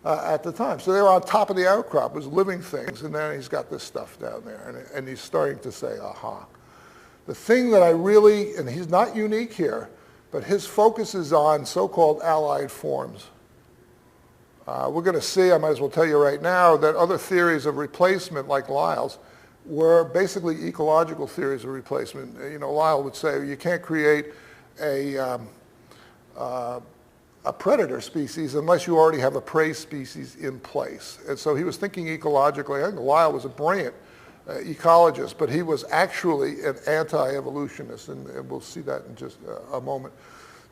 at the time. So they were on top of the outcrop as living things, and then he's got this stuff down there, and he's starting to say, aha. The thing that I really, and he's not unique here, but his focus is on so-called allied forms. We're going to see, I might as well tell you right now, that other theories of replacement, like Lyell's, were basically ecological theories of replacement. You know, Lyell would say you can't create a predator species unless you already have a prey species in place. And so he was thinking ecologically. I think Lyell was a brilliant ecologist, but he was actually an anti-evolutionist, and we'll see that in just a moment.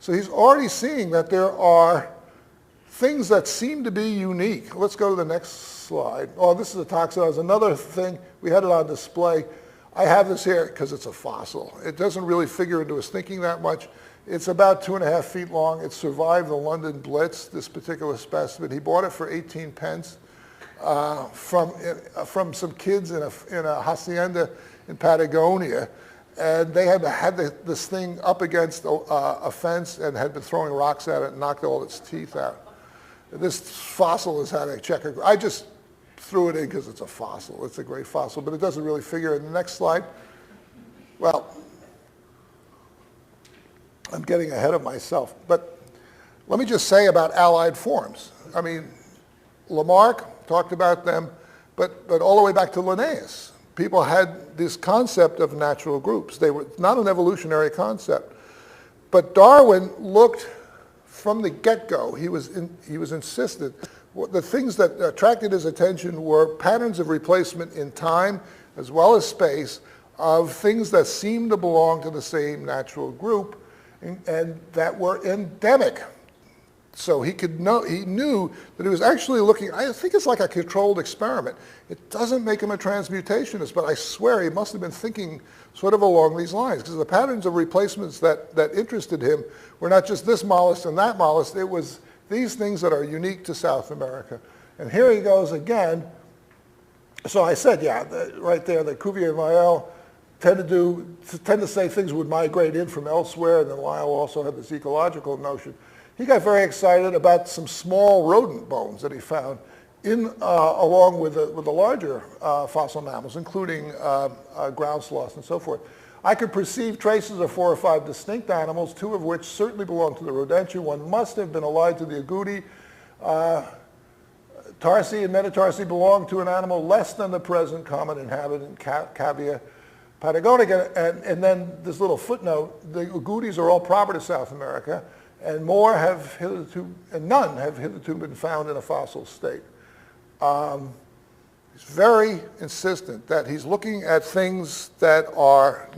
So he's already seeing that there are things that seem to be unique. Let's go to the next slide. Oh, this is a toxoid. Another thing, we had it on display. I have this here because it's a fossil. It doesn't really figure into his thinking that much. It's about 2.5 feet long. It survived the London Blitz, this particular specimen. He bought it for 18 pence from some kids in a hacienda in Patagonia. And they had this thing up against a fence and had been throwing rocks at it and knocked all its teeth out. This fossil has had a checker. I just threw it in because it's a fossil. It's a great fossil, but it doesn't really figure in the next slide. Well, I'm getting ahead of myself, but let me just say about allied forms. I mean, Lamarck talked about them, but all the way back to Linnaeus. People had this concept of natural groups. They were not an evolutionary concept. But Darwin looked from the get-go. He was insistent. The things that attracted his attention were patterns of replacement in time as well as space of things that seemed to belong to the same natural group and that were endemic. So he knew that he was actually looking, I think it's like a controlled experiment. It doesn't make him a transmutationist, but I swear he must have been thinking sort of along these lines, because the patterns of replacements that interested him were not just this mollusk and that mollusk, it was these things that are unique to South America. And here he goes again. So I said, yeah, right there, that Cuvier and Lyell tend to say things would migrate in from elsewhere, and then Lyell also had this ecological notion. He got very excited about some small rodent bones that he found along with the larger fossil mammals, including ground sloths and so forth. I could perceive traces of 4 or 5 distinct animals, 2 of which certainly belong to the rodentia. One must have been allied to the agouti. Tarsi and metatarsi belong to an animal less than the present common inhabitant, Cavia patagonica. And then this little footnote, the agoutis are all proper to South America, and none have hitherto been found in a fossil state. He's very insistent that he's looking at things that are